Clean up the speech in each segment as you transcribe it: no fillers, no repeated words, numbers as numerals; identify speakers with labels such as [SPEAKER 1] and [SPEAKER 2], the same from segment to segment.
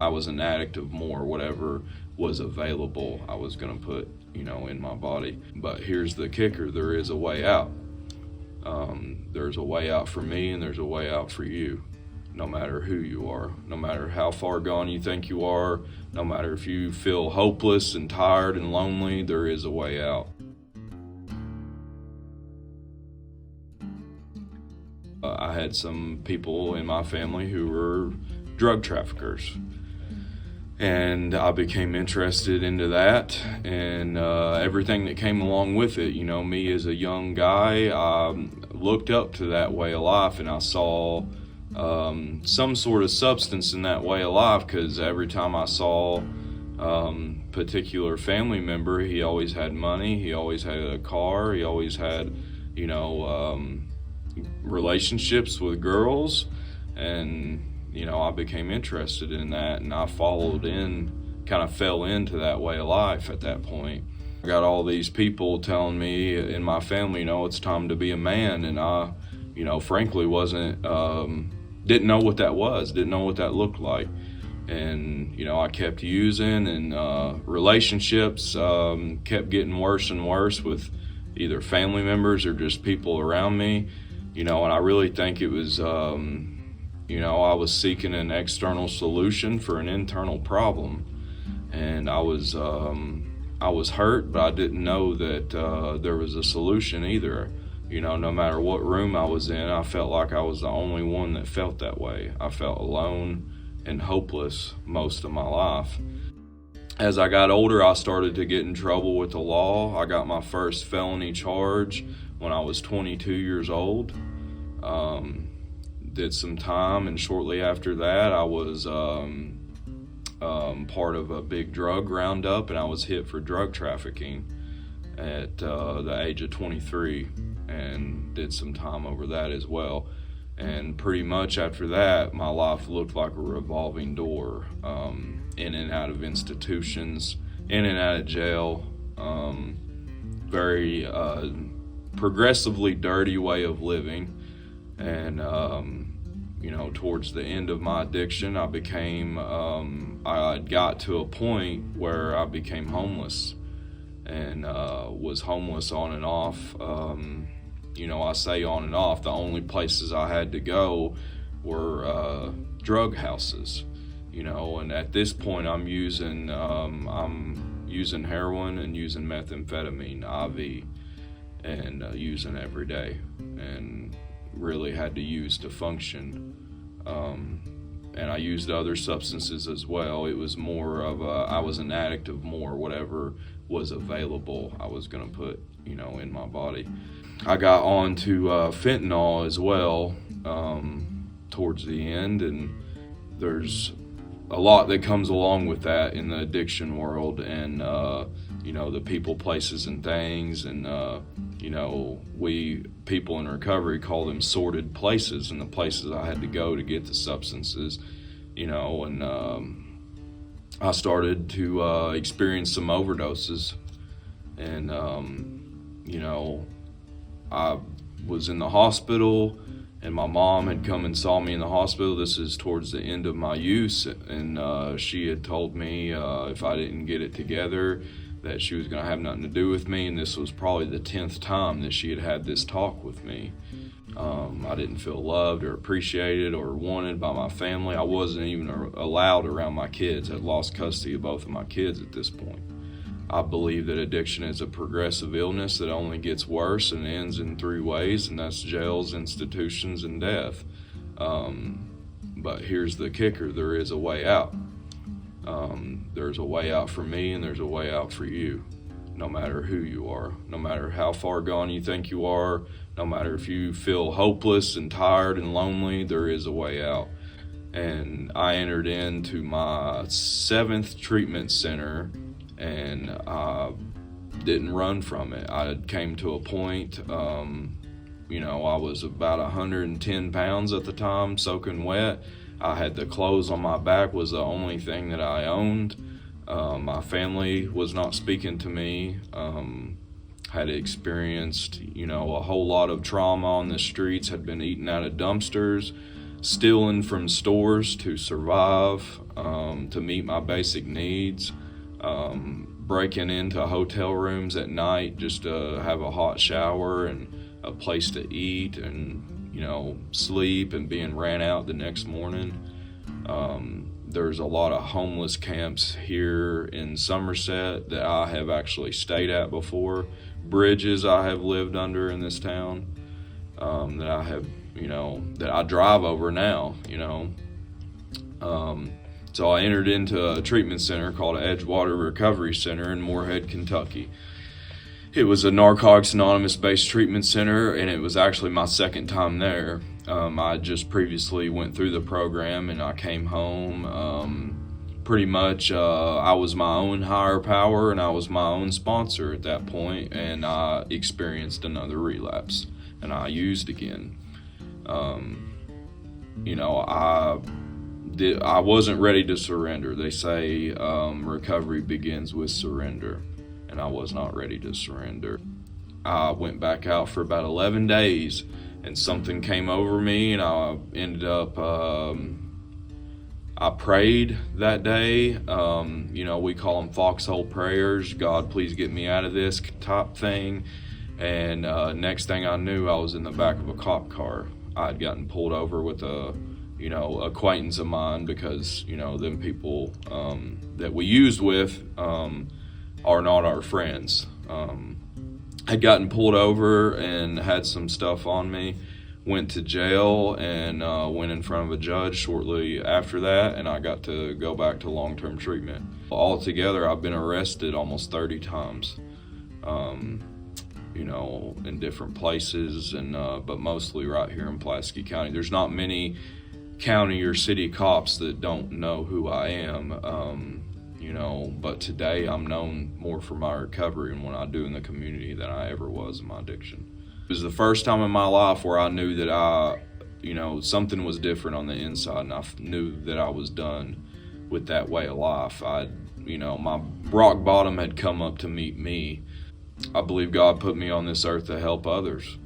[SPEAKER 1] I was an addict of more, whatever was available, I was going to put, in my body. But here's the kicker, there is a way out. There's a way out for me, and there's a way out for you. No matter who you are, no matter how far gone you think you are, no matter if you feel hopeless and tired and lonely, there is a way out. I had some people in my family who were drug traffickers, and I became interested into that and everything that came along with it. Me as a young guy, I looked up to that way of life, and I saw some sort of substance in that way of life, because every time I saw particular family member, he always had money, he always had a car, he always had relationships with girls, and I became interested in that, and I kind of fell into that way of life at that point. I got all these people telling me in my family, it's time to be a man, and I frankly didn't know what that was, didn't know what that looked like. And I kept using, and relationships kept getting worse and worse with either family members or just people around me. And I really think it was I was seeking an external solution for an internal problem, and I was hurt, but I didn't know that there was a solution either. No matter what room I was in, I felt like I was the only one that felt that way. I felt alone and hopeless most of my life. As I got older, I started to get in trouble with the law. I got my first felony charge when I was 22 years old. Did some time, and shortly after that, I was part of a big drug roundup, and I was hit for drug trafficking at the age of 23, and did some time over that as well. And pretty much after that, my life looked like a revolving door, in and out of institutions, in and out of jail, very progressively dirty way of living. And towards the end of my addiction, I got to a point where I became homeless, and was homeless on and off. I say on and off. The only places I had to go were drug houses, and at this point I'm using heroin and using methamphetamine IV, and using every day, and really had to use to function. And I used other substances as well. It was more of I was an addict of more, whatever was available, I was going to put, in my body. I got on to fentanyl as well towards the end, and there's a lot that comes along with that in the addiction world, and the people, places, and things, and we people in recovery call them sordid places, and the places I had to go to get the substances, and I started to experience some overdoses, and I was in the hospital, and my mom had come and saw me in the hospital. This is towards the end of my use, and she had told me if I didn't get it together, that she was going to have nothing to do with me, and this was probably the 10th time that she had this talk with me. I didn't feel loved or appreciated or wanted by my family. I wasn't even allowed around my kids. I had lost custody of both of my kids at this point. I believe that addiction is a progressive illness that only gets worse and ends in 3 ways, and that's jails, institutions, and death. But here's the kicker, there is a way out. There's a way out for me, and there's a way out for you. No matter who you are, no matter how far gone you think you are, no matter if you feel hopeless and tired and lonely, there is a way out. And I entered into my 7th treatment center, and I didn't run from it. I came to a point, I was about 110 pounds at the time, soaking wet. I had the clothes on my back was the only thing that I owned. My family was not speaking to me. Had experienced, a whole lot of trauma on the streets, had been eaten out of dumpsters. stealing from stores to survive, to meet my basic needs, breaking into hotel rooms at night just to have a hot shower and a place to eat and, sleep, and being ran out the next morning. There's a lot of homeless camps here in Somerset that I have actually stayed at before. Bridges I have lived under in this town, that I have, that I drive over now, So I entered into a treatment center called Edgewater Recovery Center in Moorhead, Kentucky. It was a Narcotics Anonymous based treatment center, and it was actually my second time there. I just previously went through the program and I came home. Pretty much I was my own higher power and I was my own sponsor at that point, and I experienced another relapse and I used again. I wasn't ready to surrender. They say recovery begins with surrender, and I was not ready to surrender. I went back out for about 11 days, and something came over me, and I ended up, I prayed that day. We call them foxhole prayers. God, please get me out of this type thing. And next thing I knew, I was in the back of a cop car. I had gotten pulled over with a acquaintance of mine, because, them people that we used with are not our friends. Had gotten pulled over and had some stuff on me, went to jail, and went in front of a judge shortly after that, and I got to go back to long-term treatment. Altogether, I've been arrested almost 30 times, in different places, and but mostly right here in Pulaski County. There's not many county or city cops that don't know who I am, but today I'm known more for my recovery and what I do in the community than I ever was in my addiction. It was the first time in my life where I knew that something was different on the inside, and I knew that I was done with that way of life. My rock bottom had come up to meet me. I believe God put me on this earth to help others,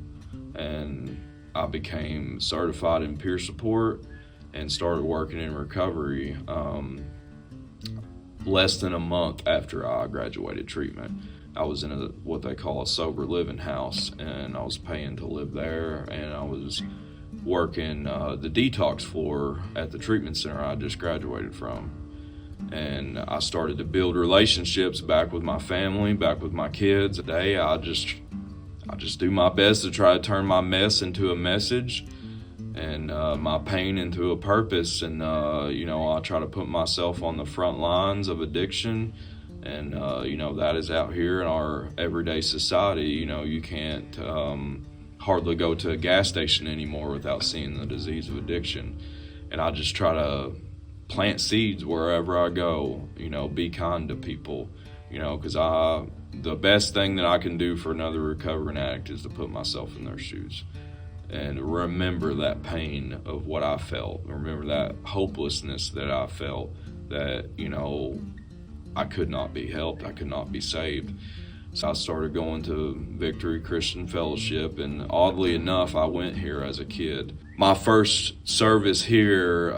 [SPEAKER 1] and I became certified in peer support and started working in recovery less than a month after I graduated treatment. I was in what they call a sober living house, and I was paying to live there, and I was working the detox floor at the treatment center I just graduated from. And I started to build relationships back with my family, back with my kids. Today I just do my best to try to turn my mess into a message, and my pain into a purpose. And I try to put myself on the front lines of addiction, and that is out here in our everyday society. You can't hardly go to a gas station anymore without seeing the disease of addiction. And I just try to plant seeds wherever I go, be kind to people, because the best thing that I can do for another recovering addict is to put myself in their shoes and remember that pain of what I felt, remember that hopelessness that I felt, that, I could not be helped, I could not be saved. So I started going to Victory Christian Fellowship, and oddly enough, I went here as a kid. My first service here,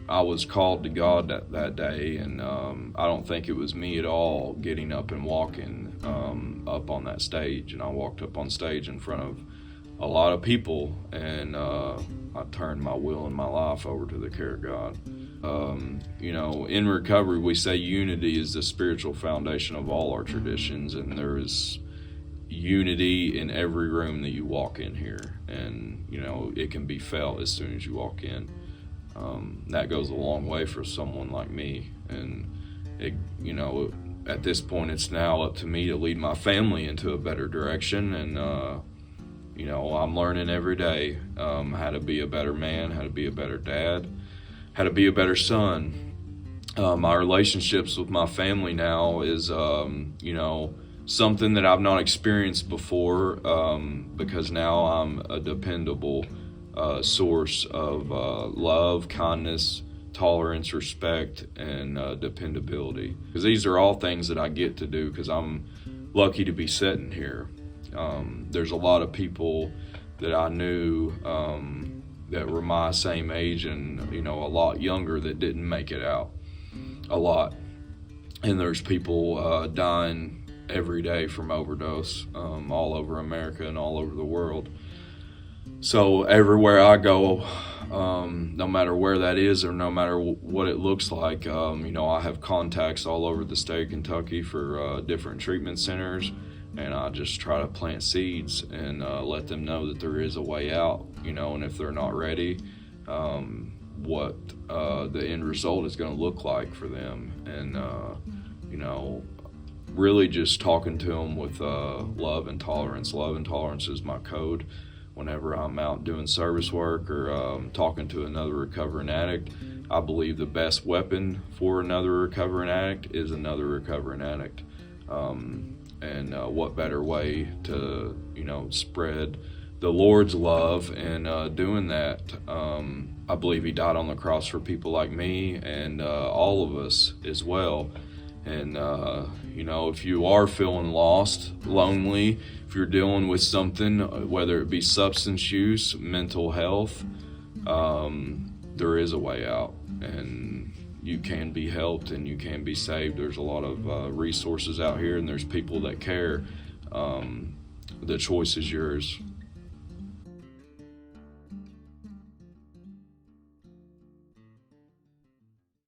[SPEAKER 1] I was called to God that day, and I don't think it was me at all getting up and walking up on that stage. And I walked up on stage in front of a lot of people, and I turned my will and my life over to the care of God. In recovery, we say unity is the spiritual foundation of all our traditions, and there is unity in every room that you walk in here, and it can be felt as soon as you walk in. That goes a long way for someone like me, and at this point it's now up to me to lead my family into a better direction, and I'm learning every day how to be a better man, how to be a better dad, how to be a better son. My relationships with my family now is something that I've not experienced before, because now I'm a dependable source of love, kindness, tolerance, respect, and dependability. Because these are all things that I get to do because I'm lucky to be sitting here. There's a lot of people that I knew that were my same age and, you know, a lot younger that didn't make it out. A lot. And there's people dying every day from overdose all over America and all over the world. So everywhere I go, no matter where that is or no matter what it looks like, you know, I have contacts all over the state of Kentucky for different treatment centers, and I just try to plant seeds and let them know that there is a way out, you know, and if they're not ready, what the end result is going to look like for them. And, you know, really just talking to them with love and tolerance. Love and tolerance is my code. Whenever I'm out doing service work or talking to another recovering addict, I believe the best weapon for another recovering addict is another recovering addict. And what better way to, you know, spread the Lord's love and doing that. I believe he died on the cross for people like me and all of us as well. And, you know, if you are feeling lost, lonely, if you're dealing with something, whether it be substance use, mental health, there is a way out, and you can be helped and you can be saved. There's a lot of resources out here, and there's people that care. The choice is yours.